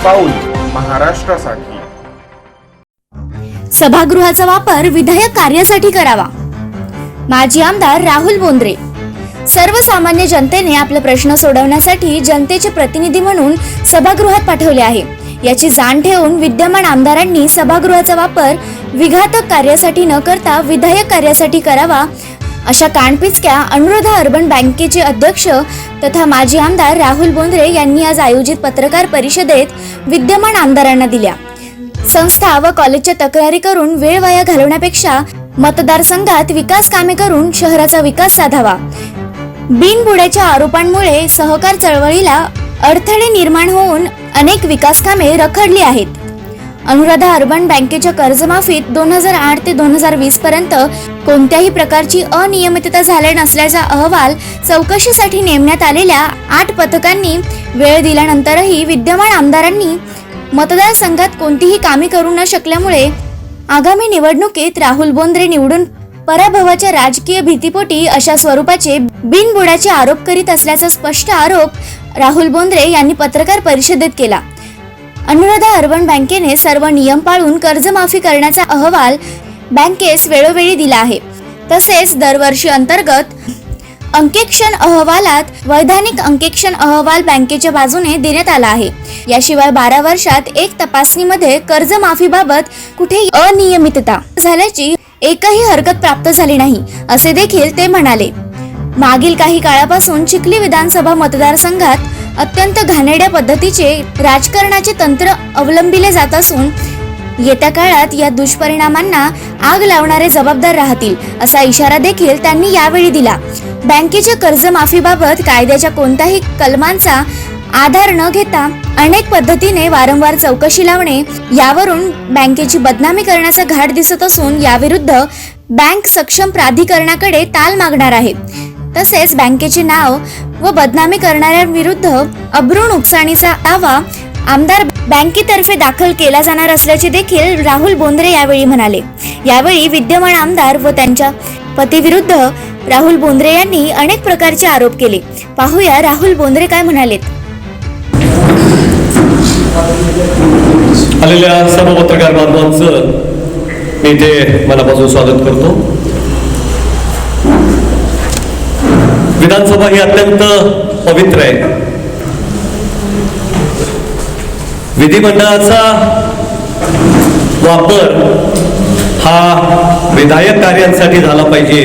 पाऊल महाराष्ट्रासाठी. सभागृहाचा वापर विधायक कार्यासाठी करावा. माजी आमदार राहुल बोंद्रे. सर्वसामान्य जनतेने आपले प्रश्न सोडवण्यासाठी जनतेचे प्रतिनिधी म्हणून सभागृहात पाठवले आहे. याची जाण ठेवून विद्यमान आमदारांनी सभागृहाचा वापर विघातक कार्यासाठी न करता विधायक कार्यासाठी करावा, अशा कानपिचक्या अनुराधा अर्बन बँकेचे अध्यक्ष तथा माजी आमदार राहुल बोंद्रे यांनी आज आयोजित पत्रकार परिषदेत विद्यमान आमदारांना दिल्या. संस्था व कॉलेजच्या तक्रारी करून वेळ वाया घालवण्यापेक्षा मतदारसंघात विकास कामे करून शहराचा विकास साधावा. बिनबुड्याच्या आरोपांमुळे सहकार चळवळीला अडथळे निर्माण होऊन अनेक विकास कामे रखडली आहेत. अनुराधा अर्बन बँकेच्या कर्जमाफीत 2008 ते 2020 पर्यंत कोणत्याही प्रकारची अनियमितता झाली नसल्याचा अहवाल चौकशीसाठी नेमण्यात आलेल्या 8 पथकांनी वेळ दिल्यानंतरही विद्यमान आमदारांनी मतदारसंघात कोणतीही कामे करू न शकल्यामुळे आगामी निवडणुकीत राहुल बोंद्रे निवडून पराभवाच्या राजकीय भीतीपोटी अशा स्वरूपाचे बिनबुडाचे आरोप करीत असल्याचा स्पष्ट आरोप राहुल बोंद्रे यांनी पत्रकार परिषदेत केला. अनुराधा अर्बन बँकेने सर्व नियम पाळून कर्जमाफी करण्याचा अहवाल बँकेस वेळोवेळी दिला आहे. तसेच दरवर्षी अंतर्गत अंकेक्षण अहवालात वैधानिक अंकेक्षण अहवाल बँकेच्या बाजूने देण्यात आला आहे. याशिवाय 12 वर्षात एक तपासणीमध्ये कर्जमाफीबाबत कुठेही अनियमितता झाल्याची एकही हरकत प्राप्त झाली नाही, असे देखील ते म्हणाले. मागील काही काळापासून चिखली विधानसभा मतदारसंघात अत्यंत घाणेरड्या पद्धतीचे राजकारणाचे तंत्र अवलंबिले जात असून येत्या काळात या दुष्परिणामांना आग लावणारे जबाबदार राहतील, असा इशारा देखील त्यांनी यावेळी दिला. बँकेच्या कर्जमाफीबाबत कायद्याच्या कोणत्याही कलमांचा आधार न घेता अनेक पद्धतीने वारंवार चौकशी लावणे यावरून बँकेची बदनामी करण्याचा घाट दिसत असून याविरुद्ध बँक सक्षम प्राधिकरणाकडे ताल मागणार आहे. तसेच बँकेचे नाव व बदनामी करणाऱ्यांविरुद्ध अब्रू नुकसानीचा दावा आमदार बँकेतर्फे दाखल केला जाणार असल्याचे देखील राहुल बोंद्रे यावेळी म्हणाले. यावेळी विद्यमान आमदार व त्यांच्या पतीविरुद्ध राहुल बोंद्रे यांनी अनेक प्रकारचे आरोप केले. पाहूया राहुल बोंद्रे काय म्हणालेत. आलेल्या सर्व पत्रकार बांधवांचं मी इथे मनापासून स्वागत करतो. विधानसभा ही अत्यंत पवित्र आहे. विधिमंडळाचा वापर हा विधायक कार्यांसाठी झाला पाहिजे.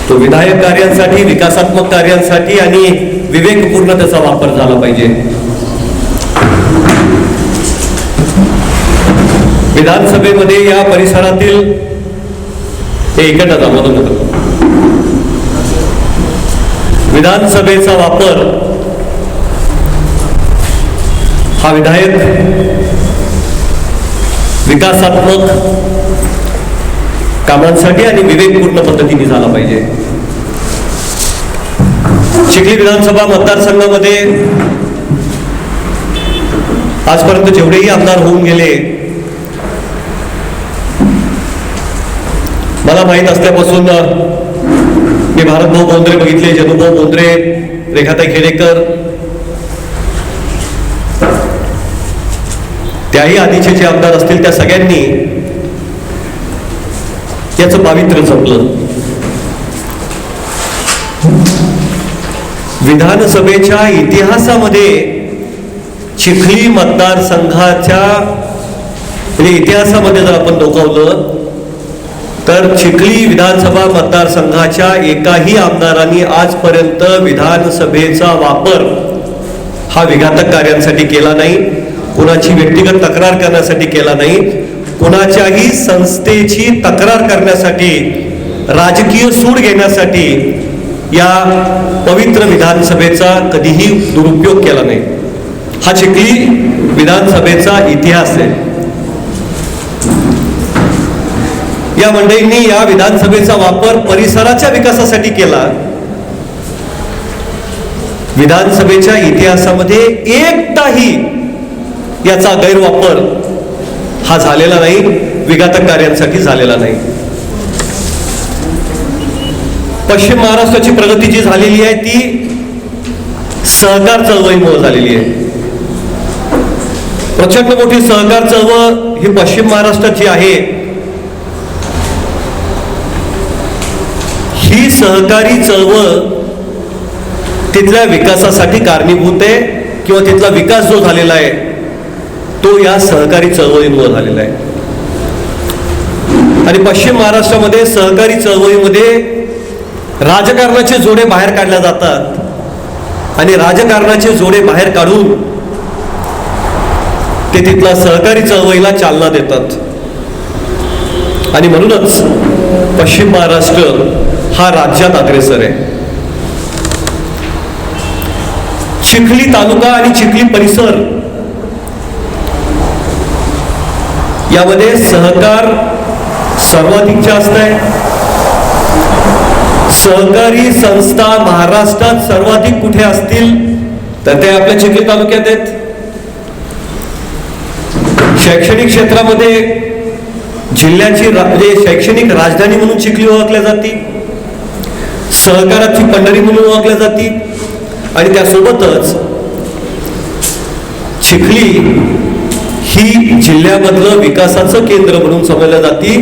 तो विधायक कार्यांसाठी, विकासात्मक कार्यांसाठी आणि विवेकपूर्ण त्याचा वापर झाला पाहिजे. विधानसभेमध्ये या परिसरातील विधानसभेचा वापर हा विधायक, विकासात्मक कामांसाठी आणि विवेकपूर्ण पद्धतीने झाला पाहिजे. चिखली विधानसभा मतदारसंघामध्ये आजपर्यंत जेवढेही आमदार होऊन गेले, मला माहीत असल्यापासून मी भारतभाऊ बोंद्रे बघितले, जनुभाऊ बोंद्रे, रेखाताई खेडेकर, त्याही आधीचे जे आमदार असतील त्या सगळ्यांनी याचं पावित्र्य जपलं. विधानसभेच्या इतिहासामध्ये चिखली मतदारसंघाच्या इतिहासामध्ये जर आपण डोकावलं तर चिखली विधानसभा मतदारसंघाच्या एकाही आमदारांनी आजपर्यंत विधानसभेचा वापर हा विघातक कार्यांसाठी केला नाही, कुणाची व्यक्तिगत तक्रार करण्यासाठी केला नाही, कुणाच्याही संस्थेची तक्रार करण्यासाठी, राजकीय सूड घेण्यासाठी या पवित्र विधानसभेचा कधीही दुरुपयोग केला नाही. हा चिखली विधानसभेचा इतिहास आहे. या मंडळींनी या विधानसभेचा वापर परिसराच्या विकासासाठी केला. विधानसभेच्या इतिहासामध्ये एकदाही याचा गैरवापर हा झालेला नाही, विघातक कार्यांसाठी झालेला नाही. पश्चिम महाराष्ट्राची प्रगती जी झालेली आहे ती सहकार चळवळीमुळे झालेली आहे. प्रचंड मोठी सहकार चळवळ ही पश्चिम महाराष्ट्राची आहे. ही सहकारी चळवळ तिथल्या विकासासाठी कारणीभूत आहे किंवा तिथला विकास जो झालेला आहे तो या सहकारी चळवळीमुळे झालेला आहे. आणि पश्चिम महाराष्ट्रामध्ये सहकारी चळवळीमध्ये राजकारणाचे जोडे बाहेर काढले जातात आणि राजकारणाचे जोडे बाहेर काढून ते तिथला सहकारी चळवळीला चालना देतात. आणि म्हणूनच पश्चिम महाराष्ट्र हा राज्यात अग्रेसर आहे. चिखली तालुका आणि चिखली परिसर यामध्ये सहकार सर्वाधिक जास्त आहे. सहकारी संस्था महाराष्ट्रात सर्वाधिक कुठे असतील तर ते आपल्या चिखली तालुक्यात आहेत. शैक्षणिक क्षेत्रामध्ये जिल्ह्याची शैक्षणिक राजधानी म्हणून चिखली ओळखल्या जाते, सहकाराची पंढरी म्हणून ओळखल्या जाते. आणि त्यासोबतच चिखली ही जिल्ह्यामधलं विकासाचं केंद्र म्हणून समजल्या जाते,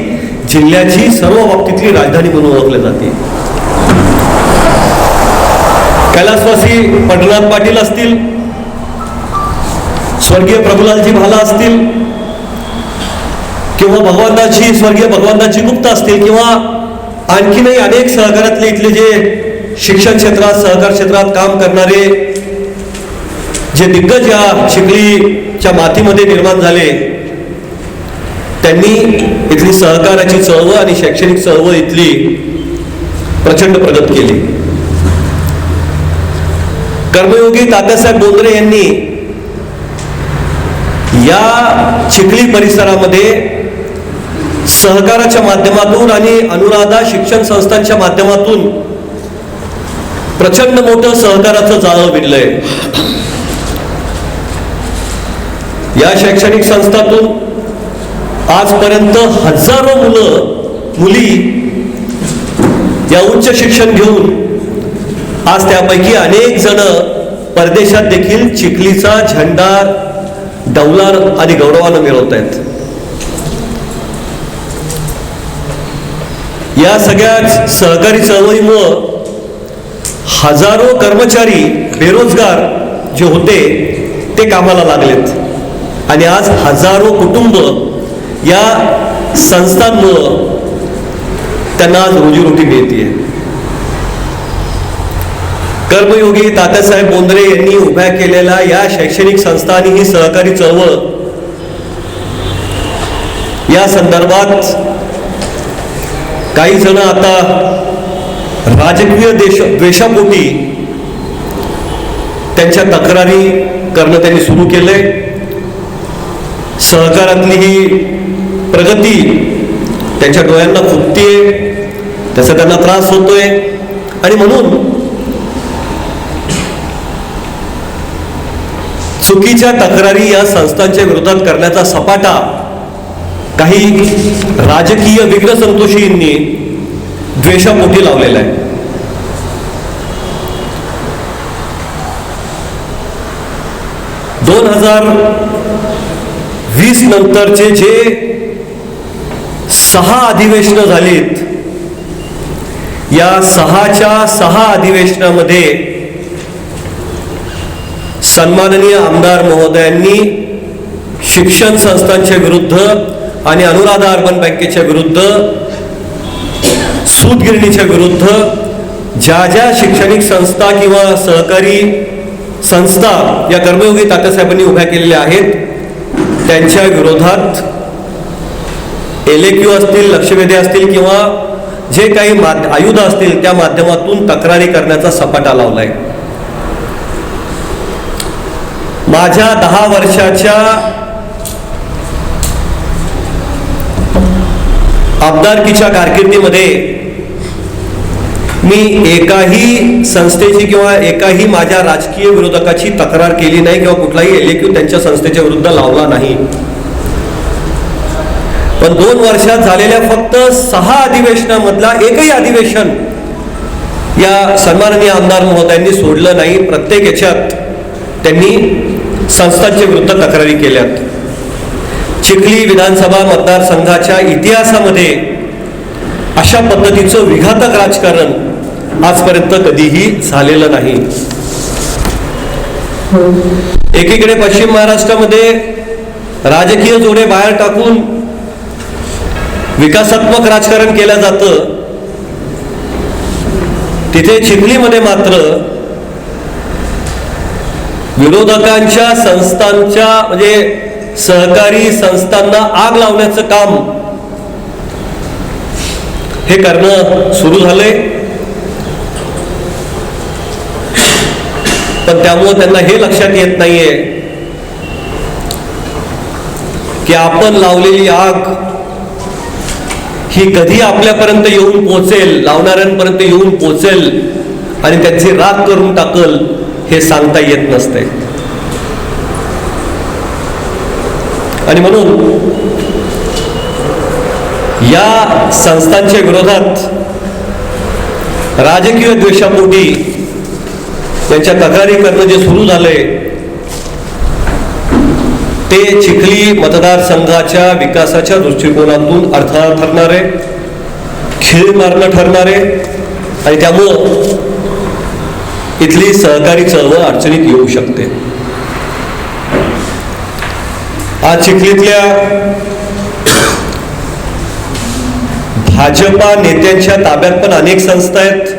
जिल्ह्याची सर्व बाबतीतली राजधानी म्हणून ओळखल्या जाते. कैलासवासी पंढरीनाथ पाटील असतील, स्वर्गीय प्रभुलालजी भाला असतील किंवा भगवानदासजी स्वर्गीय भगवानदासजी गुप्ता असतील किंवा आणखीनही अनेक सहकारातले इथले जे शिक्षण क्षेत्रात सहकार क्षेत्रात काम करणारे जे दिग्गज या चिखलीच्या मातीमध्ये निर्माण झाले त्यांनी इथली सहकाराची चळवळ आणि शैक्षणिक चळवळ इथली प्रचंड प्रगत केली. कर्मयोगी तात्यासाहेब बोंद्रे यांनी या चिखली परिसरामध्ये सहकाराच्या माध्यमातून आणि अनुराधा शिक्षण संस्थांच्या माध्यमातून प्रचंड मोठं सहकाराचं जाळं विणलंय. या शैक्षणिक संस्थातून आजपर्यंत हजारो मुली या उच्च शिक्षण घेऊन आज त्यापैकी अनेक जण परदेशात देखील चिखलीचा झेंडा डौलार आणि गौरवानं मिळवत आहेत. या सगळ्या सहकारी चळवळीमुळं हजारो कर्मचारी बेरोजगार जे होते ते कामाला लागलेत आणि आज हजारो कुटुंब या संस्थांमुळं त्यांना आज रोजीरोटी मिळते. कर्मयोगी तात्यासाहेब बोंद्रे यांनी उभ्या केलेल्या या शैक्षणिक संस्था आणि ही सहकारी चळवळ या संदर्भात काही जण आता राजकीय द्वेषापोटी त्यांच्या तक्रारी करणं त्यांनी सुरू केलंय. सहकारातली ही प्रगती त्यांच्या डोळ्यांना फुटतेय, त्याचा त्यांना त्रास होतोय आणि म्हणून चुकीच्या तक्रारी या संस्थांच्या विरोधात करण्याचा सपाटा काही राजकीय विघ्न संतोषींनी द्वेषापोटी लावलेला आहे. दोन 2020 नंतरचे जे 6 अधिवेशनं झालीत या 6 अधिवेशनामध्ये सन्माननीय आमदार महोदयांनी शिक्षण संस्थांच्या विरुद्ध आणि अनुराधा अर्बन बँकेच्या विरुद्ध, सूतगिरणीच्या विरुद्ध ज्या शैक्षणिक संस्था किंवा सहकारी संस्था या कर्मयोगी तात्यासाहेबांनी उभ्या केलेल्या आहेत त्यांच्या विरोधात LAQ असतील, लक्षवेधी असतील किंवा जे काही आयुध असतील त्या माध्यमातून तक्रारी करण्याचा सपाटा लावलाय. माझ्या 10 वर्षाच्या आमदारकीच्या कारकिर्दीमध्ये मी एकाही संस्थेची किंवा एकाही माझ्या राजकीय विरोधकाची तक्रार केली नाही किंवा कुठलाही LAQ त्यांच्या संस्थेच्या विरुद्ध लावला नाही. पण 2 वर्षात झालेल्या फक्त 6 अधिवेशनामधला एकही अधिवेशन या सन्माननीय आमदार महोदयांनी सोडलं नाही. प्रत्येक याच्यात त्यांनी संस्थांच्या विरुद्ध तक्रारी केल्यात. चिखली विधानसभा मतदारसंघाच्या इतिहासामध्ये अशा पद्धतीचं विघातक राजकारण आजपर्यंत कधीही झालेलं नाही. एकीकडे पश्चिम महाराष्ट्रामध्ये राजकीय जोडे बाहेर टाकून विकासात्मक राजकारण केलं जातं, तिथे चिखलीमध्ये मात्र विरोधकांच्या संस्थांच्या म्हणजे सहकारी संस्थांना आग लावण्याचं काम हे करणं सुरू झालंय. पण त्यामुळे त्यांना हे लक्षात येत नाहीये की आपण लावलेली आग ही कधी आपल्यापर्यंत येऊन पोहोचेल, लावणाऱ्यांपर्यंत येऊन पोहोचेल आणि त्यांची राख करून टाकल हे सांगता येत नसते. आणि म्हणून या संस्थांच्या विरोधात राजकीय द्वेषापोटी त्यांच्या तक्रारी करणं जे सुरू झालंय ते चिखली मतदारसंघाच्या विकासाच्या दृष्टिकोनातून अडथळा ठरणारे, खीळ मारणं ठरणारे आणि त्यामुळं इथली सहकारी चळवळ अडचणीत येऊ शकते. आज चिखलीतल्या भाजपा नेत्यांच्या ताब्यात पण अनेक संस्था आहेत.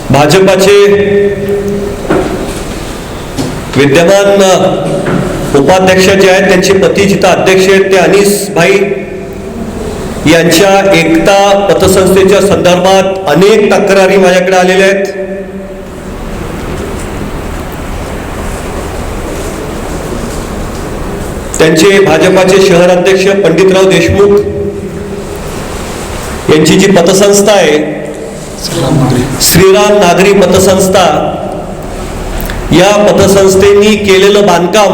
भाजपाचे विद्यमान उपाध्यक्ष जे आहेत त्यांचे पती जिथं अध्यक्ष आहेत ते अनीस भाई यांच्या एकता पतसंस्थेच्या संदर्भात अनेक तक्रारी माझ्याकडे आलेल्या आहेत. त्यांचे भाजपाचे शहर अध्यक्ष पंडितराव देशमुख यांची जी पतसंस्था आहे श्रीराम नागरी पतसंस्था, या पतसंस्थेनी केलेलं बांधकाम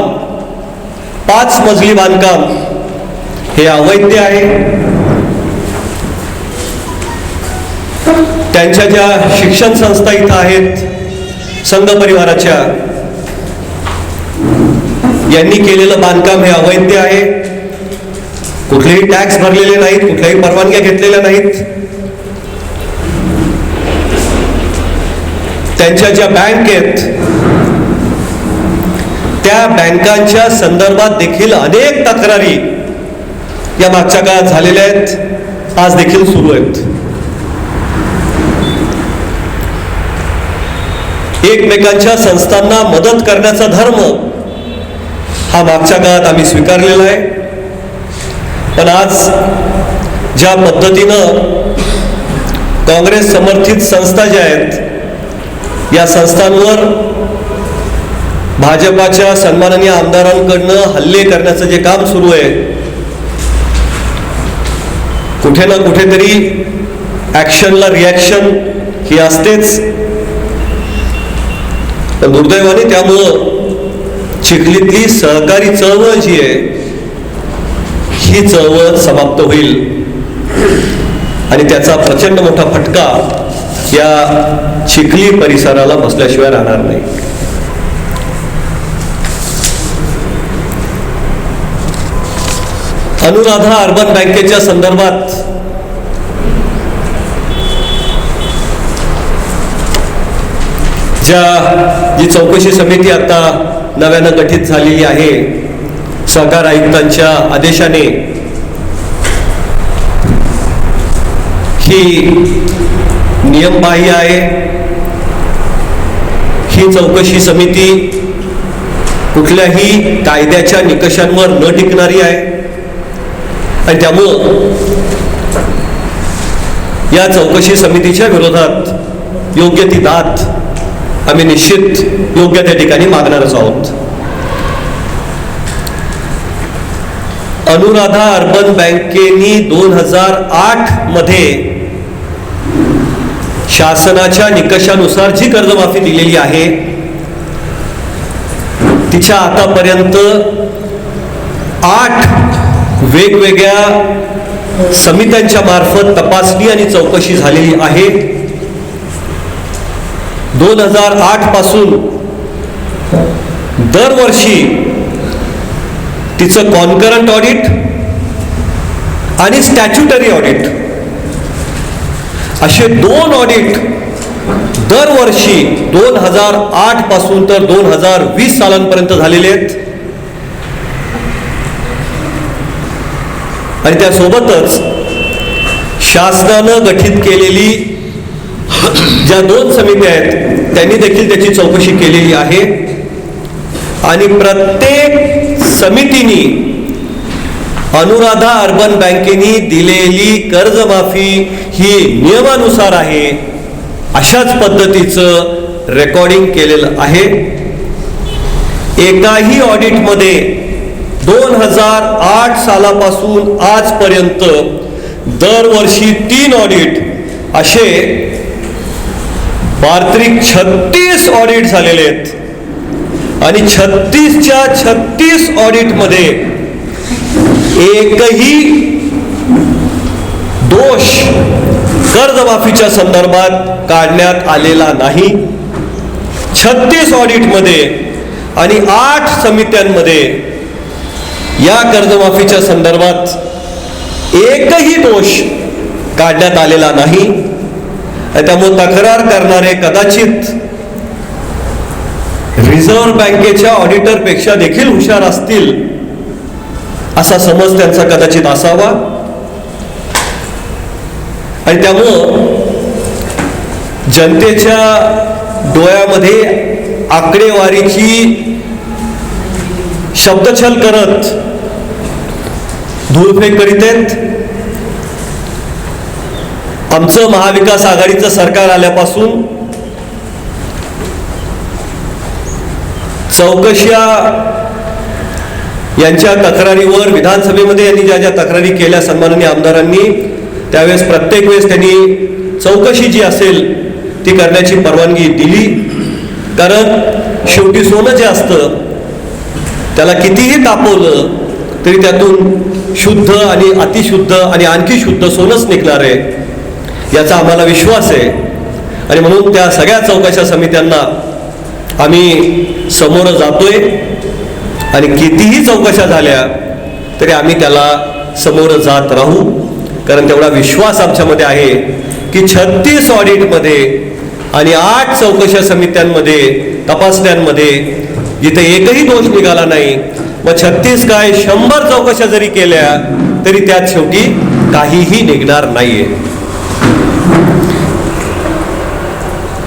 5 मजली बांधकाम हे अवैध आहे. त्यांच्या ज्या शिक्षण संस्था इथं आहेत संघ परिवाराच्या, यांनी केलेलं बांधकाम हे अवैध आहे. कुठलेही टॅक्स भरलेले नाहीत, कुठल्याही परवानग्या घेतलेल्या नाहीत. त्यांच्या ज्या बँक आहेत त्या बँकांच्या संदर्भात देखील अनेक तक्रारी या मागच्या काळात झालेल्या आहेत, आज देखील सुरू आहेत. एकमेकांच्या संस्थांना मदत करण्याचा धर्म हा मागच्या काळात आम्ही स्वीकारलेला आहे. पण आज ज्या पद्धतीनं काँग्रेस समर्थित संस्था ज्या आहेत या संस्थांवर भाजपाच्या सन्माननीय आमदारांकडनं हल्ले करण्याचं जे काम सुरू आहे, कुठे ना कुठेतरी ऍक्शनला रिॲक्शन ही असतेच. पण दुर्दैवाने त्यामुळं चिखलीतली सहकारी चळवळ जी आहे ही चळवळ समाप्त होईल आणि त्याचा प्रचंड मोठा फटका या चिखली परिसराला बसल्याशिवाय राहणार नाही. अनुराधा अर्बन बँकेच्या संदर्भात जी चौकशी समिती आता नव्यानं गठीत झालेली आहे सहकार आयुक्तांच्या आदेशाने, ही नियमबाह्य आहे. ही चौकशी समिती कुठल्याही कायद्याच्या निकषांवर न टिकणारी आहे आणि त्यामुळं या चौकशी समितीच्या विरोधात योग्य ती दाद आम्ही निश्चित योग्य त्या ठिकाणी मागणारच आहोत. अनुराधा अर्बन बँकेनी 2008 मध्ये शासनाच्या निकषानुसार जी कर्जमाफी दिलेली आहे तिच्या आतापर्यंत 8 वेगवेगळ्या समित्यांच्या मार्फत तपासणी आणि चौकशी झालेली आहे. 2008 पासून दरवर्षी तिचं कॉन्करंट ऑडिट आणि स्टॅच्युटरी ऑडिट असे 2 ऑडिट दरवर्षी 2008 पासून तर 2020 सालांपर्यंत झालेले आहेत. आणि त्यासोबतच शासनानं गठीत केलेली ज्या 2 समित्या आहेत त्यांनी देखील त्याची चौकशी केलेली आहे. आणि प्रत्येक समितीनी अनुराधा अर्बन बँकेनी दिलेली कर्जमाफी ही नियमानुसार आहे अशाच पद्धतीचं रेकॉर्डिंग केलेलं आहे. एकाही ऑडिटमध्ये 2008 सालापासून आजपर्यंत दरवर्षी 3 ऑडिट असे पार्थिक 36 ऑडिट झालेले आहेत. आणि 36च्या 36 ऑडिटमध्ये एकही दोष कर्जमाफीच्या संदर्भात काढण्यात आलेला नाही. 36 ऑडिटमध्ये आणि 8 समित्यांमध्ये या कर्जमाफीच्या संदर्भात एकही दोष काढण्यात आलेला नाही. त्यामुळे तक्रार करणारे कदाचित रिझर्व्ह बँकेच्या ऑडिटरपेक्षा देखील हुशार असतील असा समज त्यांचा कदाचित असावा. आणि त्यामुळं जनतेच्या डोळ्यामध्ये आकडेवारीची शब्दछल करत धूळफेक करीत आहेत. आमचं महाविकास आघाडीचं सरकार आल्यापासून चौकशा यांच्या तक्रारीवर विधानसभेमध्ये यांनी ज्या ज्या तक्रारी केल्या सन्माननीय आमदारांनी, त्यावेळेस प्रत्येक वेळेस त्यांनी चौकशी जी असेल ती करण्याची परवानगी दिली. कारण शेवटी सोनं जे असतं त्याला कितीही तापवलं तरी त्यातून शुद्ध आणि अतिशुद्ध आणि आणखी शुद्ध सोनंच निघणार आहे याचा आम्हाला विश्वास आहे. आणि म्हणून त्या सगळ्या चौकशा समित्यांना आम्ही समोर जातोय. आणि कितीही चौकशा झाल्या तरी आम्ही त्याला समोर जात राहू. कारण तेवढा विश्वास आमच्यामध्ये आहे की 36 ऑडिटमध्ये आणि 8 चौकशा समित्यांमध्ये तपासण्यांमध्ये जिथे एकही दोष निघाला नाही, मग 36 काय 100 चौकशा जरी केल्या तरी त्यात शेवटी काहीही निघणार नाहीये.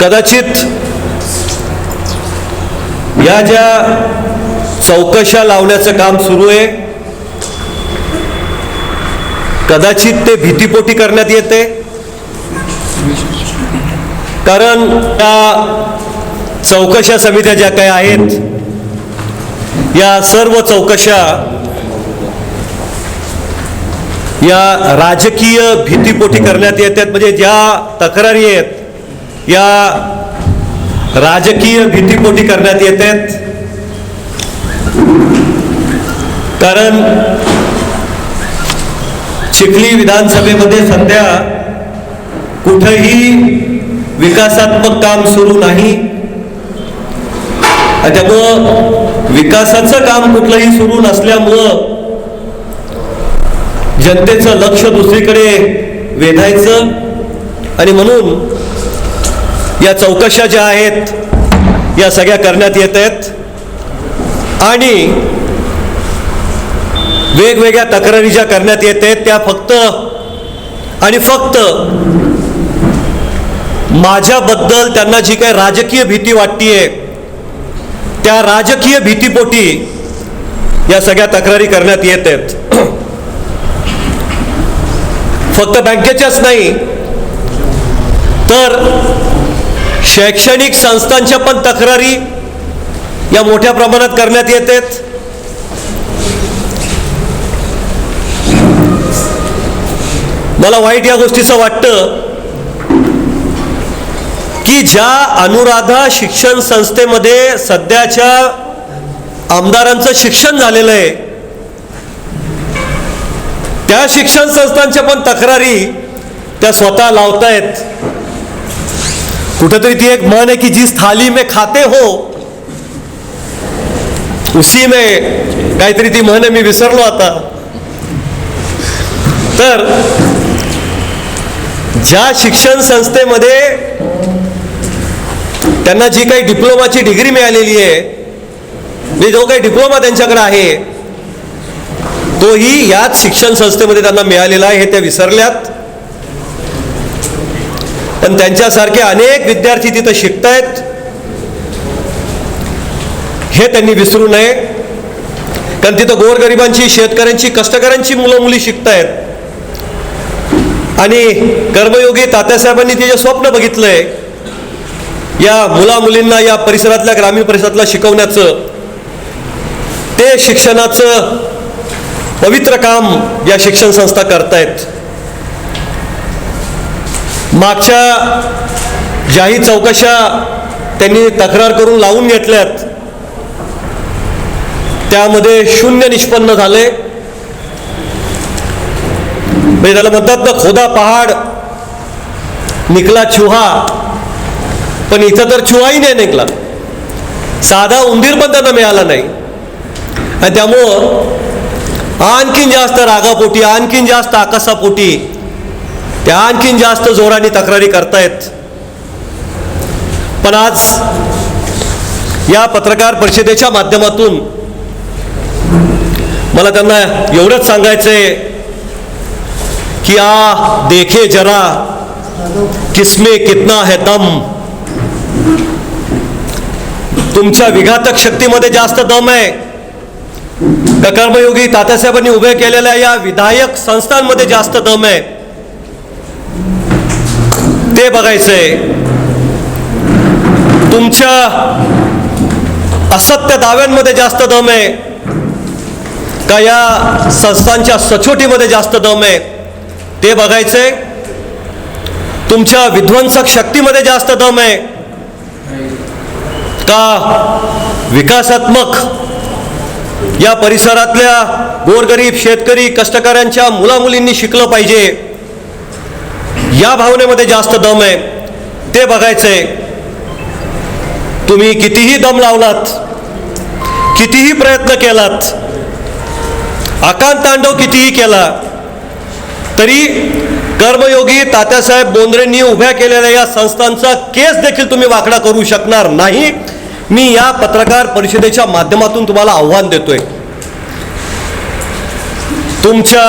कदाचित या ज्या चौकशा लावण्याचं काम सुरू आहे कदाचित ते भीतीपोटी करण्यात येते. कारण त्या चौकशा समित्या ज्या काही आहेत या सर्व चौकशा या राजकीय भीतीपोटी करण्यात येतात. म्हणजे ज्या तक्रारी आहेत या राजकीय भीतीपोटी करण्यात येतात. कारण चिखली विधानसभेमध्ये सध्या कुठेही विकासात्मक काम सुरू नाही. त्यामुळं विकासाचं काम कुठलंही सुरू नसल्यामुळं जनतेचं लक्ष दुसरीकडे वेधायचं. आणि म्हणून या चौकशा ज्या आहेत या सगळ्या करण्यात येत आहेत. आणि वेगवेगळ्या तक्रारी ज्या करण्यात येत आहेत त्या फक्त आणि फक्त माझ्याबद्दल त्यांना जी काही राजकीय भीती वाटतीये त्या राजकीय भीतीपोटी या सगळ्या तक्रारी करण्यात येत आहेत. फक्त बँकेच्याच नाही तर शैक्षणिक संस्थांच्या पण तक्रारी या मोठ्या प्रमाणात करण्यात येत आहेत. मला वाईट या गोष्टीचं वाटतं की ज्या अनुराधा शिक्षण संस्थेमध्ये सध्याच्या आमदारांचं शिक्षण झालेलं आहे त्या शिक्षण संस्थांच्या पण तक्रारी त्या स्वतः लावतायत. कुठेतरी ती एक म्हण आहे की जिस थाली में खाते हो उसी में काहीतरी ती म्हण मी विसरलो आता. तर ज्या शिक्षण संस्थेमध्ये त्यांना जी काही डिप्लोमाची डिग्री मिळालेली आहे, म्हणजे जो काही डिप्लोमा त्यांच्याकडे आहे तोही याच शिक्षण संस्थेमध्ये त्यांना मिळालेला आहे, हे त्या विसरल्यात. पण त्यांच्यासारखे अनेक विद्यार्थी तिथं शिकतायत हे त्यांनी विसरू नये. कारण तिथं गोरगरिबांची, शेतकऱ्यांची, कष्टकऱ्यांची मुलं मुली शिकतायत. आणि कर्मयोगी तात्यासाहेबांनी ते जे स्वप्न बघितलंय या मुला मुलींना या परिसरातल्या, ग्रामीण परिसरातल्या शिकवण्याचं, ते शिक्षणाचं पवित्र काम या शिक्षण संस्था करतायत. मागच्या ज्याही चौकशा त्यांनी तक्रार करून लावून घेतल्यात त्यामध्ये 0 निष्पन्न झाले. म्हणजे त्याला म्हणतात ना, खोदा पहाड निकला चुहा, पण इथं तर चुहाही नाही निकला, साधा उंदीर पण त्यांना मिळाला नाही. आणि त्यामुळं आणखीन जास्त रागापोटी, आणखीन जास्त आकाशापोटी त्या आणखीन जास्त जोराने तक्रारी करतायत. पण आज या पत्रकार परिषदेच्या माध्यमातून मला त्यांना एवढंच सांगायचंय की आ देखे जरा किसमें कितना है दम. तुमच्या विघातक शक्तीमध्ये जास्त दम आहे का कर्मयोगी तात्यासाहेबांनी उभे केलेल्या या विधायक संस्थांमध्ये जास्त दम आहे, ते बघायचंय. तुमच्या असत्य दाव्यांमध्ये जास्त दम आहे का या संस्थांच्या सचोटीमध्ये जास्त दम आहे, ते बघायचंय. तुमच्या विध्वंसक शक्तीमध्ये जास्त दम आहे का विकासात्मक या परिसरातल्या गोरगरीब, शेतकरी, कष्टकऱ्यांच्या मुलामुलींनी शिकलं पाहिजे या भावनेमध्ये जास्त दम आहे, ते बघायचंय. तुम्ही कितीही दम लावलात, कितीही प्रयत्न केलात, आकांत तांडव कितीही केला, तरी कर्मयोगी तात्यासाहेब बोंद्रेंनी उभ्या केलेल्या या संस्थांचा केस देखील तुम्ही वाकडा करू शकणार नाही. मी या पत्रकार परिषदेच्या माध्यमातून तुम्हाला आव्हान देतोय. तुमच्या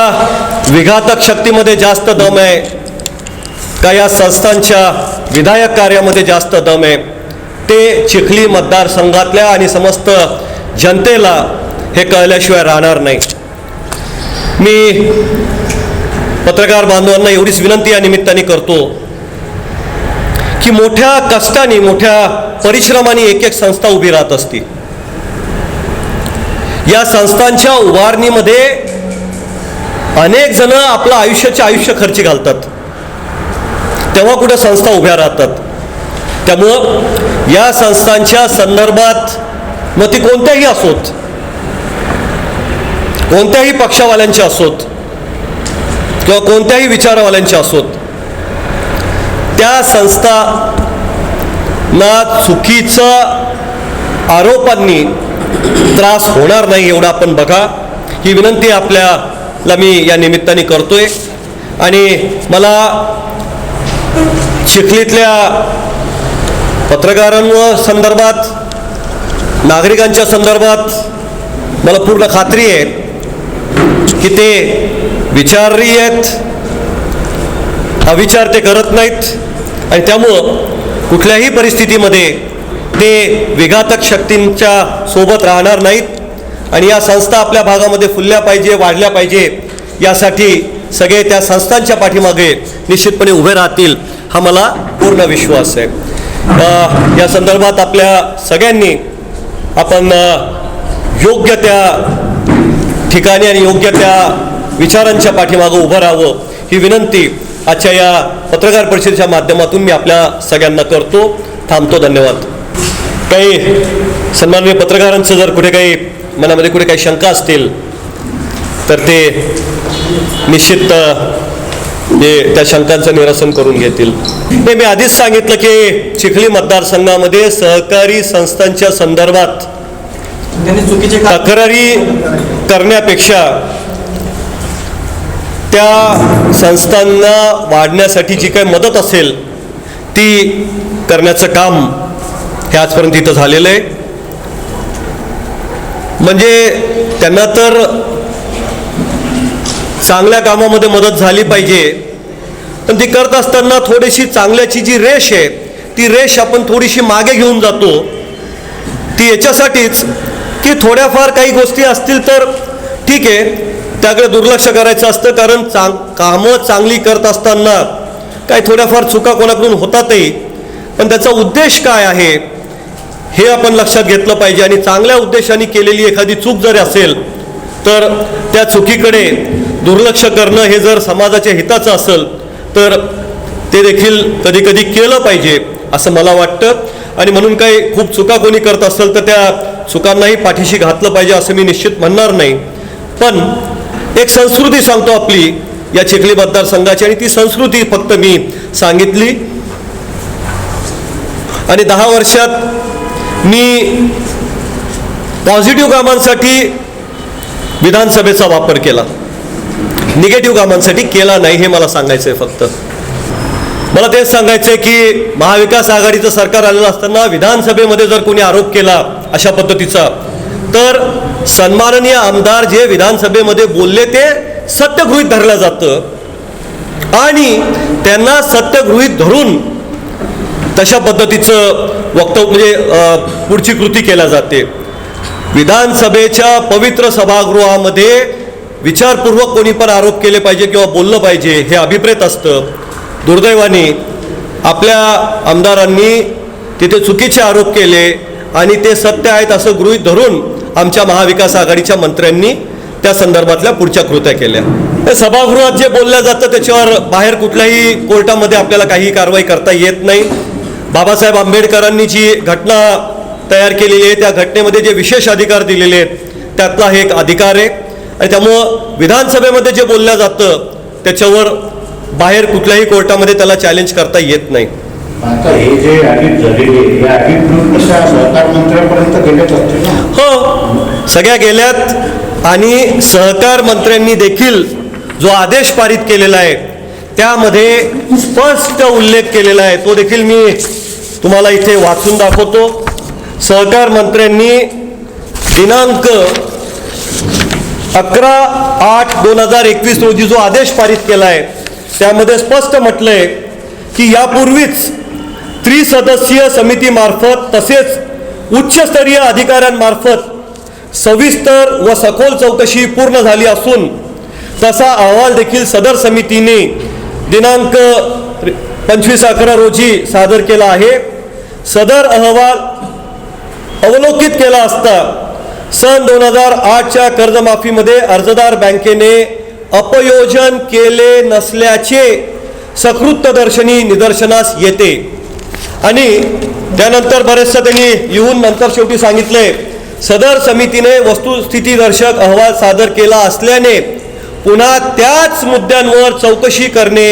विघातक शक्तीमध्ये जास्त दम आहे का या संस्थांच्या विधायक कार्यामध्ये जास्त दम आहे, ते चिखली मतदारसंघातल्या आणि समस्त जनतेला हे कळल्याशिवाय राहणार नाही. मी पत्रकार बांधवांना एवढीच विनंती या निमित्ताने करतो की मोठ्या कष्टाने, मोठ्या परिश्रमाने एक एक संस्था उभी राहत असते. या संस्थांच्या उभारणीमध्ये अनेक जण आपलं आयुष्य खर्ची घालतात, तेव्हा कुठे संस्था उभ्या राहतात. त्यामुळं या संस्थांच्या संदर्भात, मग ती कोणत्याही असोत, कोणत्याही पक्षावाल्यांच्या असोत किंवा कोणत्याही विचारवाल्यांच्या असोत, त्या संस्थांना चुकीचा आरोपांनी त्रास होणार नाही एवढं आपण बघा, ही विनंती आपल्याला मी या निमित्ताने करतोय. आणि मला चिखलीतल्या पत्रकारांवर संदर्भात, नागरिकांच्या संदर्भात मला पूर्ण खात्री आहे की ते विचारही आहेत, अविचार ते करत नाहीत. आणि त्यामुळं कुठल्याही परिस्थितीमध्ये ते विघातक शक्तींच्या सोबत राहणार नाहीत. आणि या संस्था आपल्या भागामध्ये फुलल्या पाहिजे, वाढल्या पाहिजे, यासाठी सगळे त्या संस्थांच्या पाठीमागे निश्चितपणे उभे राहतील, हा मला पूर्ण विश्वास आहे. या संदर्भात आपल्या सगळ्यांनी आपण योग्य त्या ठिकाणी आणि योग्य त्या विचारांच्या पाठीमागे उभं राहावं, ही विनंती आजच्या या पत्रकार परिषदेच्या माध्यमातून मी आपल्या सगळ्यांना करतो. थांबतो. धन्यवाद. काही सन्माननीय पत्रकारांचं जर कुठे काही मनामध्ये कुठे काही शंका असतील तर ते निश्चित त्या शंकांचं निरसन करून घेतील. हे मी आधीच सांगितलं की चिखली मतदारसंघामध्ये सहकारी संस्थांच्या संदर्भात त्यांनी चुकीचे तक्रारी करण्यापेक्षा त्या संस्थांना वाढण्यासाठी जी काही मदत असेल ती करण्याचं काम हे आजपर्यंत इथं झालेलं आहे. म्हणजे त्यांना तर चांगल्या कामामध्ये मदत झाली पाहिजे, पण ती करत असताना थोडीशी चांगल्याची जी रेष आहे ती रेष आपण थोडीशी मागे घेऊन जातो. ती याच्यासाठीच की थोड्याफार काही गोष्टी असतील तर ठीक आहे, त्याकडे दुर्लक्ष करायचं असतं, कारण कामं चांगली करत असताना काही थोड्याफार चुका कोणाकडून होतातही, पण त्याचा उद्देश काय आहे हे आपण लक्षात घेतलं पाहिजे. आणि चांगल्या उद्देशाने केलेली एखादी चूक जर असेल तर त्या चुकीकडे दुर्लक्ष करणं हे जर समाजाच्या हिताचं असेल तर ते देखील कधी कधी केलं पाहिजे असं मला वाटतं. आणि म्हणून काही खूप चुका कोणी करत असेल तर त्या चुकांनाही पाठीशी घातलं पाहिजे असं मी निश्चित म्हणणार नाही. पण एक संस्कृती सांगतो आपली या चिखली मतदारसंघाची, आणि ती संस्कृती फक्त मी सांगितली. आणि 10 वर्षात मी पॉझिटिव्ह कामांसाठी विधानसभेचा वापर केला, निगेटिव्ह कामांसाठी केला नाही, हे मला सांगायचं आहे. फक्त मला तेच सांगायचं आहे की महाविकास आघाडीचं सरकार आलेलं असताना विधानसभेमध्ये जर कोणी आरोप केला अशा पद्धतीचा तर सन्माननीय आमदार जे विधानसभेमध्ये बोलले ते सत्य गृहीत धरलं जातं आणि त्यांना सत्य गृहीत धरून तशा पद्धतीचं वक्तव्य म्हणजे पुढची कृती केल्या जाते. विधानसभेच्या पवित्र सभागृहामध्ये विचारपूर्वक कोणी पण आरोप केले पाहिजे किंवा बोललं पाहिजे हे अभिप्रेत असतं. दुर्दैवाने आपल्या आमदारांनी तिथे चुकीचे आरोप केले आणि ते सत्य आहेत असं गृहीत धरून आमच्या महाविकास आघाडीच्या मंत्र्यांनी त्या संदर्भातल्या पुढच्या कृत्या केल्या. सभागृहात जे बोललं जातं त्याच्यावर बाहेर कुठल्याही कोर्टामध्ये आपल्याला काही कारवाई करता येत नाही. बाबासाहेब आंबेडकरांनी जी घटना तयार केलेली आहे त्या घटनेमध्ये जे विशेष अधिकार दिलेले आहेत त्यातला हे एक अधिकार आहे. आणि त्यामुळं विधानसभेमध्ये जे बोललं जातं त्याच्यावर बाहेर कुठल्याही कोर्टामध्ये त्याला चॅलेंज करता येत नाही. आता हे जे ऑडिट झालेले या ऑडिट सहकार मंत्र्यांपर्यंत गेलेच असते ना? हो, सगळ्या गेल्यात. आणि सहकार मंत्र्यांनी देखील जो आदेश पारित केलेला आहे त्यामध्ये स्पष्ट उल्लेख केलेला आहे, तो देखील मी तुम्हाला इथे वाचून दाखवतो. सहकार मंत्र्यांनी दिनांक 11/8/2021 रोजी जो आदेश पारित केला आहे त्यामध्ये स्पष्ट म्हटलंय की यापूर्वीच त्रिसदस्यीय समितीमार्फत तसेच उच्चस्तरीय अधिकाऱ्यांमार्फत सविस्तर व सखोल चौकशी पूर्ण झाली असून तसा अहवाल देखील सदर समितीने दिनांक 25/11 रोजी सादर केला आहे. सदर अहवाल अवलोकित केला असता सन 2008च्या कर्जमाफीमध्ये अर्जदार बँकेने अपयोजन केले नसल्याचे सकृत्दर्शनी निदर्शनास येते. आणि त्यानंतर बरेचसं त्यांनी लिहून नंतर शेवटी सांगितले सदर समितीने वस्तुस्थितीदर्शक अहवाल सादर केला असल्याने पुन्हा त्याच मुद्द्यांवर चौकशी करणे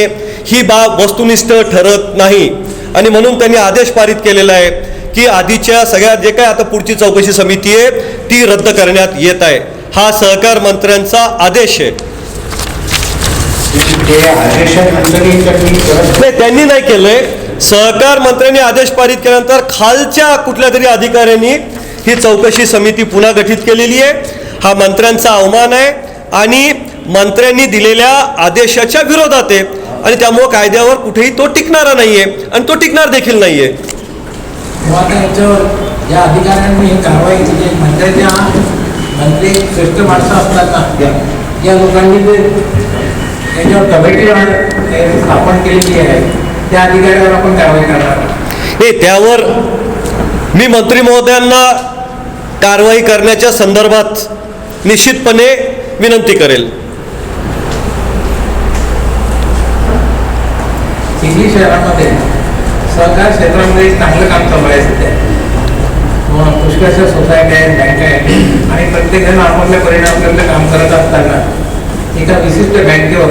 ही बाब वस्तुनिष्ठ ठरत नाही. आणि म्हणून त्यांनी आदेश पारित केलेला आहे की आधीच्या सगळ्या जे काय आता पुढची चौकशी समिती आहे ती रद्द करण्यात येत आहे. हा सहकार मंत्र्यांचा आदेश आहे. नाही, त्यांनी नाही केलंय. सहकार मंत्र्यांनी आदेश पारित केल्यानंतर खालच्या कुठल्या तरी अधिकाऱ्यांनी ही चौकशी समिती पुन्हा गठीत केलेली आहे. हा मंत्र्यांचा अवमान आहे आणि मंत्र्यांनी दिलेल्या आदेशाच्या विरोधात आहे आणि त्यामुळे कायद्यावर कुठेही तो टिकणारा नाहीये आणि तो टिकणार देखील नाहीये. या अधिकाऱ्यांनी कारवाई केली. मंत्री श्रेष्ठ माणसं असतात ना, या लोकांनी जे त्याच्यावर कमिटी स्थापन केलेली आहे त्या अधिकाऱ्यावर आपण कारवाई करणार. हे त्यावर मी मंत्री महोदयांना कारवाई करण्याच्या संदर्भात निश्चितपणे विनंती करेल. चिखली शहरामध्ये सहकार क्षेत्रामध्ये चांगलं काम चालू आहे सध्या. पुष्कळशा सोसायटी आहेत, बँका आहेत आणि प्रत्येकजण आपापल्या परिणामाकडलं काम करत असताना एका विशिष्ट बँकेवर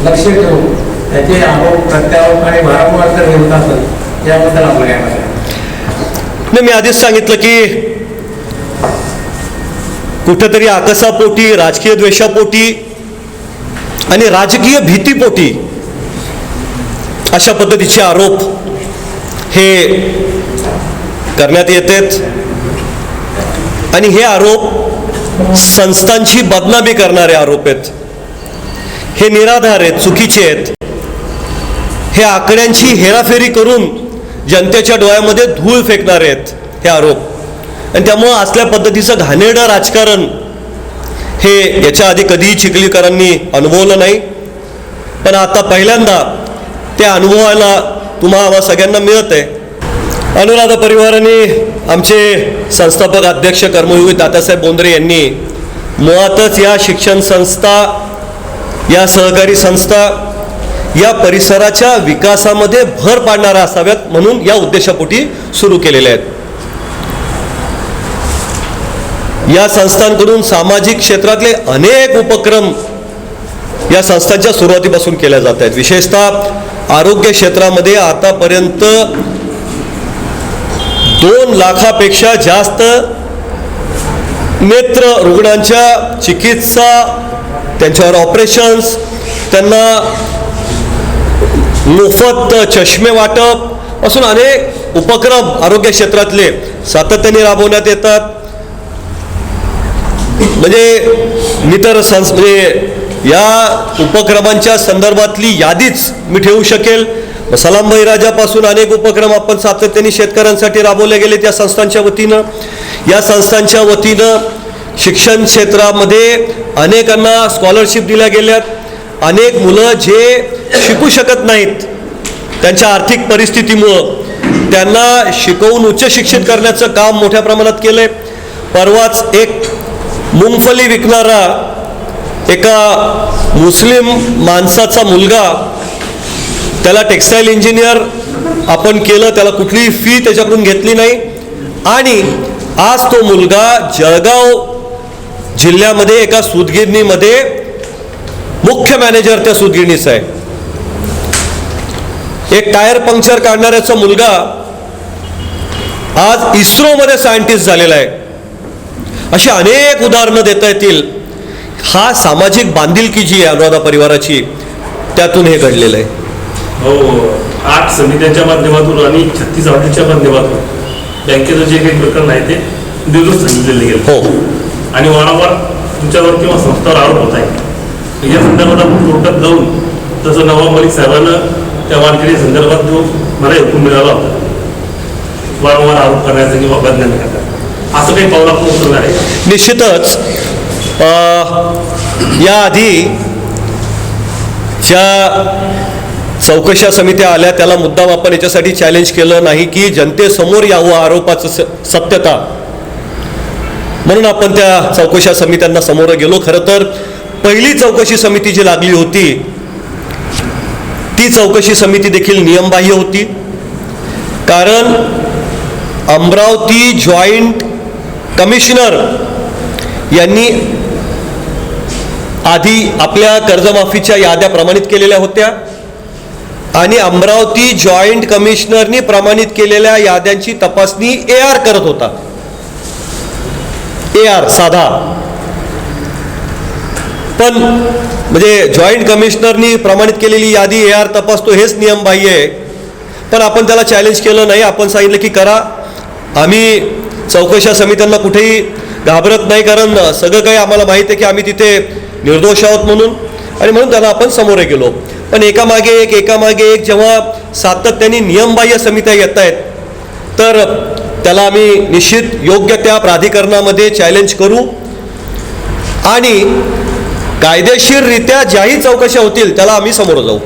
लक्ष ठेवून त्याचे आरोप प्रत्यारोप आणि वारंवार जर हे होत असेल याबद्दल आपलं काय म्हणणं? मी आधीच सांगितलं की कुठेतरी आकसापोटी, राजकीय द्वेषापोटी आणि राजकीय भीतीपोटी अशा पद्धतीचे आरोप हे करण्यात येतात आणि हे आरोप संस्थांची बदनामी करणारे आरोप आहेत. हे निराधार आहेत, चुकीचे आहेत. हे आकड्यांची हेराफेरी करून जनतेच्या डोळ्यामध्ये धूळ फेकणारे आहेत हे आरोप. आणि त्यामुळं असल्या पद्धतीचं घाणेरडं राजकारण हे याच्या आधी कधीही चिखलीकरांनी अनुभवलं नाही, पण आता पहिल्यांदा त्या अनुभवाला तुम्हा सगळ्यांना मिळत आहे. अनुराधा परिवाराने आमचे संस्थापक अध्यक्ष कर्मयोगी तात्यासाहेब बोंद्रे यांनी मुळातच या शिक्षण संस्था, या सहकारी संस्था या परिसराच्या विकासामध्ये भर पाडणाऱ्या असाव्यात म्हणून या उद्देशापोटी सुरू केलेल्या आहेत. या संस्थांकडून सामाजिक क्षेत्रातले अनेक उपक्रम या संस्थांच्या सुरुवातीपासून केल्या जात आहेत. विशेषतः आरोग्य क्षेत्रामध्ये आतापर्यंत 2 लाखापेक्षा जास्त नेत्र रुग्णांच्या चिकित्सा, त्यांच्यावर ऑपरेशन्स, त्यांना मोफत चष्मे वाटप असून अनेक उपक्रम आरोग्य क्षेत्रातले सातत्याने राबवण्यात येतात. म्हणजे या उपक्रमांच्या संदर्भातली यादीच मी ठेवू शकेल. सलाम बळीराजापासून अनेक उपक्रम आपण सातत्याने शेतकऱ्यांसाठी राबवले गेलेत या संस्थांच्या वतीनं. या संस्थांच्या वतीनं शिक्षण क्षेत्रामध्ये अनेकांना स्कॉलरशिप दिल्या गेल्यात. अनेक मुलं जे शिकू शकत नाहीत त्यांच्या आर्थिक परिस्थितीमुळं त्यांना शिकवून उच्च शिक्षित करण्याचं काम मोठ्या प्रमाणात केलंय. परवाच एक मुंगफली विकणारा एका मुस्लिम माणसाचा मुलगा, त्याला टेक्स्टाईल इंजिनियर आपण केलं, त्याला कुठलीही फी त्याच्याकडून घेतली नाही आणि आज तो मुलगा जळगाव जिल्ह्यामध्ये एका सूतगिरणीमध्ये मुख्य मॅनेजर त्या सूतगिरणीचा आहे. एक टायर पंक्चर काढणाऱ्याचा मुलगा आज इस्रोमध्ये सायंटिस्ट झालेला आहे. अशी अनेक उदाहरणं देता येतील. हा सामाजिक बांधिलकी जी आहे अनुराधा परिवाराची, त्यातून हे घडलेलं आहे. हो, 8 समित्यांच्या माध्यमातून आणि 36 ऑडिटच्या माध्यमातून बँकेचं जे काही प्रकरण आहे ते दुरुस्त सांगितलेले गेले. हो, आणि वारंवार तुमच्यावर किंवा संस्थावर आरोप होत आहे. या संदर्भात आपण कोर्टात जाऊन तसं नवाब मलिक साहेबांना त्या मार्केटी संदर्भात जो मला हुकूम मिळाला होता वारंवार आरोप करण्याचा किंवा बदनामी करण्याचा, असं काही पाऊल आपण उचलणार आहे? निश्चितच याआधी ज्या चौकशा समित्या आल्या त्याला मुद्दाम आपण याच्यासाठी चॅलेंज केलं नाही की जनतेसमोर यावं आरोपाचं सत्यता, म्हणून आपण त्या चौकशा समित्यांना समोर गेलो. खरं तर पहिली चौकशी समिती जी लागली होती ती चौकशी समिती देखील नियमबाह्य होती. कारण अमरावती जॉईंट कमिशनर यांनी आधी आपल्या कर्जमाफीच्या याद्या प्रमाणित केलेल्या होत्या आणि अमरावती जॉईंट कमिशनरनी प्रमाणित केलेल्या याद्यांची तपासणी AR करत होता. AR साधा, पण म्हणजे जॉईंट कमिशनरनी प्रमाणित केलेली यादी AR तपासतो हेच नियमबाह्य आहे. पण आपण त्याला चॅलेंज केलं नाही. आपण सांगितलं की करा, आम्ही चौकशा समित्यांना कुठेही घाबरत नाही, कारण सगळं काही आम्हाला माहिती आहे की आम्ही तिथे निर्दोष आहोत म्हणून, आणि म्हणून त्याला आपण समोर गेलो. पण एकामागे एक जेव्हा सातत्याने नियमबाह्य समित्या येत आहेत तर त्याला आम्ही निश्चित योग्य त्या प्राधिकरणामध्ये चॅलेंज करू आणि कायदेशीररित्या ज्याही चौकशा होतील त्याला आम्ही समोर जाऊ.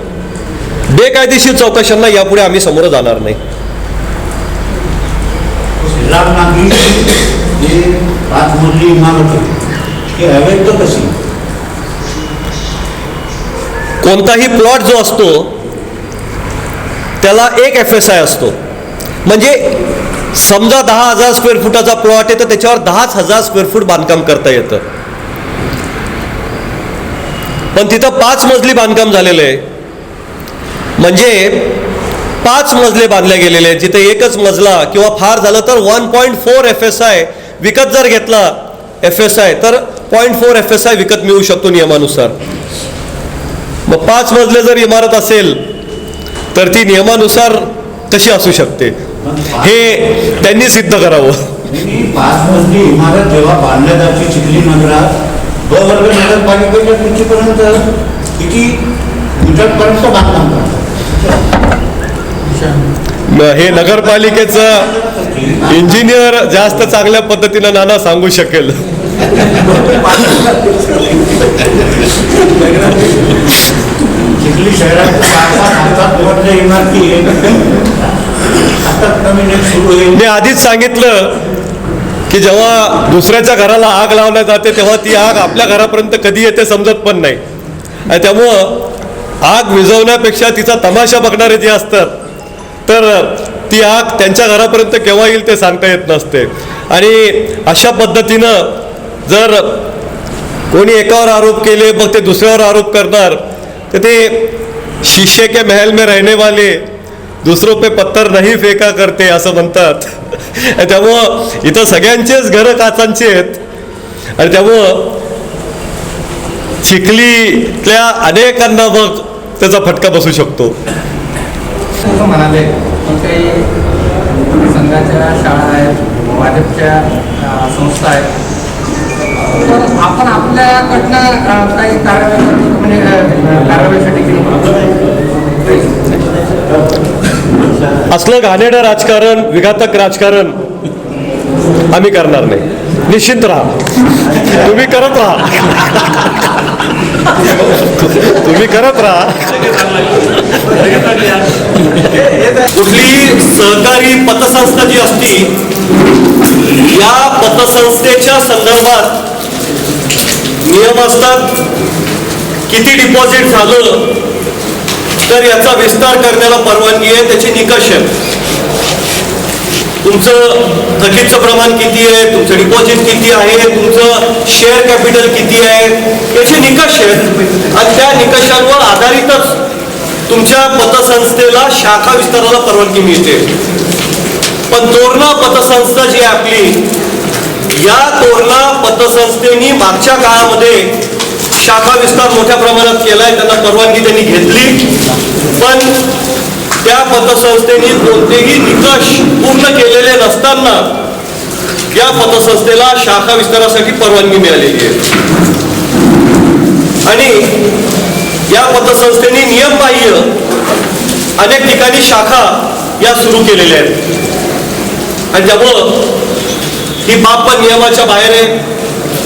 बेकायदेशीर चौकशांना यापुढे आम्ही समोर जाणार नाही. जे 5 मजली इमारत आहे ती अवैध कशी? कोणताही प्लॉट जो असतो त्याला एक FSI असतो. म्हणजे समजा 10,000 स्क्वेअर फुटाचा प्लॉट आहे तर त्याच्यावर 10,000 स्क्वेअर फूट बांधकाम करता येतं. पण तिथं 5 मजली बांधकाम झालेलं आहे, म्हणजे 5 मजले बांधले गेलेले आहेत. जिथे एकच मजला किंवा फार झालं तर 1.4 FSI विकत जर घेतला FSI तर 0.4 FSI विकत मिळू शकतो नियमानुसार. मग 5 मजले जर इमारत असेल तर ती नियमानुसार कशी असू शकते हे त्यांनी सिद्ध करावं. 5 मजली इमारत जेव्हा बांधण्यात जायची चिखली नगरात ब वर्ग नगरपालिकेच्या तुमचीपर्यंत किती उंचपर्यंत बांधकाम करतात. हे नगरपालिकेचं इंजिनियर जास्त चांगल्या पद्धतीनं नाना सांगू शकेल. चिखली शहरात 5-7 मजली इमारती आता नवीन एक सुरू होईल. मी आधीच सांगितलं की जेव्हा दुसऱ्याच्या घराला आग लावण्यात जाते तेव्हा ती आग आपल्या घरापर्यंत कधी येते समजत पण नाही. आणि त्यामुळं आग विझवण्यापेक्षा तिचा तमाशा बघणारे जे असतात तर ती आग त्यांच्या घरापर्यंत केव्हा येईल ते सांगता येत नसते. आणि अशा पद्धतीनं जर कोणी एकावर आरोप केले मग ते दुसऱ्यावर आरोप करणार तर ते शीशे के महल में रहने वाले दुसरों पे पत्थर नहीं फेका करते असं म्हणतात. त्यामुळं इथं सगळ्यांचेच घरं काचांचे आहेत आणि त्यामुळं चिखलीतल्या अनेकांना मग त्याचा फटका बसू शकतो. असं म्हणाले की काही संघाच्या शाळा आहेत, भाजपच्या संस्था आहेत, तर आपण आपल्याकडनं काही कारवाईसाठी असलं घाणेरडं राजकारण, विघातक राजकारण आम्ही करणार नाही. निश्चिंत राहा, तुम्ही करत राहा, तुम्ही करत राहा. कुठली सहकारी पतसंस्था जी असती या पतसंस्थेच्या संदर्भात नियम असतात. किती डिपॉझिट झालं तर याचा विस्तार करण्याला परवानगी आहे, त्याचे निकष आहेत. तुमचं थकीतचं प्रमाण किती आहे, तुमचं डिपॉझिट किती आहे, तुमचं शेअर कॅपिटल किती आहे, याचे निकष आहेत. आणि त्या निकषांवर आधारितच तुमच्या पतसंस्थेला शाखा विस्ताराला परवानगी मिळते. पण तोरणा पतसंस्था जी आहे आपली, या तोरणा पतसंस्थेनी मागच्या काळामध्ये शाखा विस्तार मोठ्या प्रमाणात केलाय, त्यांना परवानगी त्यांनी घेतली. पण त्या पतसंस्थेने कोणतेही निकष पूर्ण केलेले नसताना या पतसंस्थेला शाखा विस्तारासाठी परवानगी मिळालेली आहे. आणि या पतसंस्थेने नियमबाह्य अनेक ठिकाणी शाखा या सुरू केलेल्या आहेत. आणि त्यामुळं ही बाब पण नियमाच्या बाहेर आहे.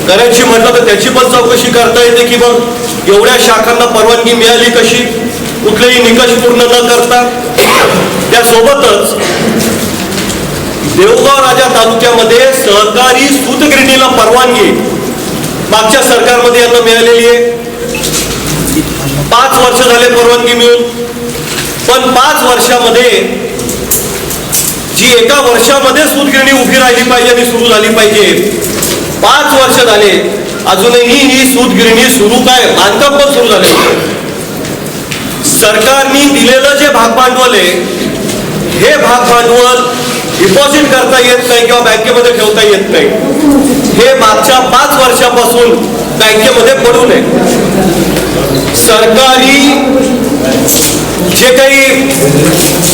करायची म्हटलं तर त्याची पण चौकशी करता येते की मग एवढ्या शाखांना परवानगी मिळाली कशी, कुठलेही निकष पूर्ण न करता. त्यासोबतच देऊळगाव राजा तालुक्यामध्ये सहकारी सूतगिरणीला परवानगी मागच्या सरकारमध्ये यांना मिळालेली आहे. 5 वर्ष झाले परवानगी मिळून. पण 5 वर्षामध्ये जी एका वर्षामध्ये सूतगिरणी उभी राहिली पाहिजे आणि सुरू झाली पाहिजे, 5 वर्ष झाले अजूनही ही सूतगिरणी सुरू काय, बांधकाम पण सुरू झाले. सरकारने दिलेलं जे भाग भांडवल आहे हे भाग भांडवल डिपॉझिट करता येत नाही किंवा बँकेमध्ये ठेवता येत नाही. हे मागच्या 5 वर्षापासून बँकेमध्ये पडून आहे. सरकारी जे काही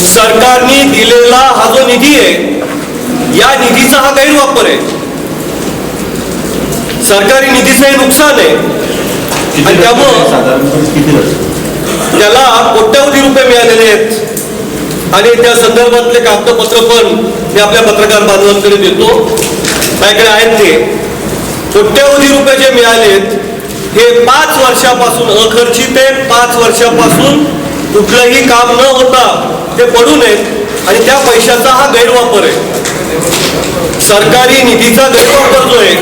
सरकारने दिलेला हा जो निधी आहे या निधीचा हा गैरवापर आहे. सरकारी निधीचं हे नुकसान आहे. आणि त्यामुळं त्याला कोट्यवधी रुपये मिळालेले आहेत. आणि त्या संदर्भातले कागदपत्र पण मी आपल्या पत्रकार बांधवांकडे देतो, माझ्याकडे आहेत. ते कोट्यवधी रुपये जे मिळालेत हे 5 वर्षापासून अखर्चित आहे. 5 वर्षापासून कुठलंही काम न होता ते पडून आहेत आणि त्या पैशाचा हा गैरवापर आहे. सरकारी निधीचा गैरवापर जो आहे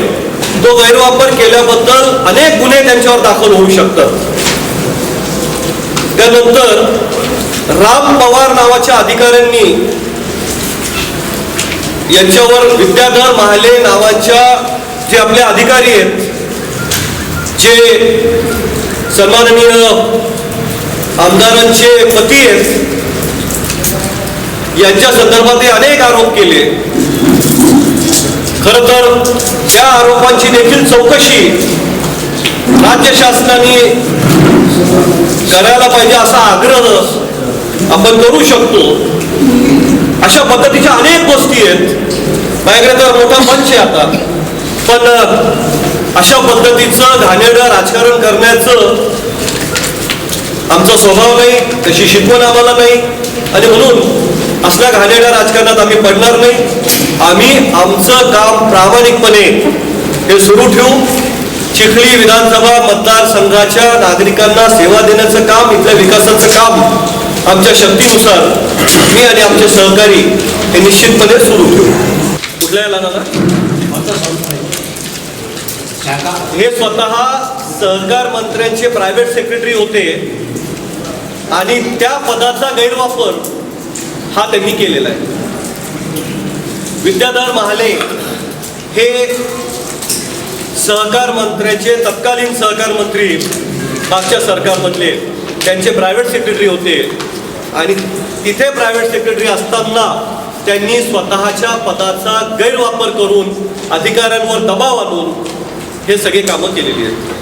तो गैरवापर केल्याबद्दल अनेक गुन्हे त्यांच्यावर दाखल होऊ शकतात. त्यानंतर राम पवार नावाच्या अधिकाऱ्यांनी यांच्यावर विद्याधर महाले नावाच्या जे आपले अधिकारी आहेत, जे सन्माननीय आमदारांचे पती आहेत, यांच्या संदर्भात अनेक आरोप केले. खरं तर त्या आरोपांची देखील चौकशी राज्य शासनाने करायला पाहिजे असा आग्रह आपण करू शकतो. अशा पद्धतीच्या अनेक गोष्टी आहेत. माझ्याकडे तर मोठा मंच आहे आता, पण अशा पद्धतीचं घाणेरडं राजकारण करण्याचं आमचा स्वभाव नाही, तशी शिकवण आम्हाला नाही, आणि म्हणून असल्या घाणेरड्या राजकारणात आम्ही पडणार नाही. आम्ही आमचं काम प्रामाणिकपणे हे सुरू ठेवू. चिखली विधानसभा मतदारसंघाच्या नागरिकांना सेवा देण्याचं काम, इथल्या विकासाचं काम आमच्या शक्तीनुसार मी आणि आमचे सहकारी हे निश्चितपणे सुरू ठेवू. कुठल्या याला ना हे स्वतः सहकार मंत्र्यांचे प्रायव्हेट सेक्रेटरी होते आणि त्या पदाचा गैरवापर हा त्यांनी केलेला आहे. विद्याधर महाले हे सहकार मंत्र्यांचे तत्कालीन सहकार मंत्री मागच्या सरकारमधले त्यांचे प्रायव्हेट सेक्रेटरी होते आणि तिथे प्रायव्हेट सेक्रेटरी असताना त्यांनी स्वतःच्या पदाचा गैरवापर करून अधिकाऱ्यांवर दबाव आणून हे सगळे कामं केलेली आहेत.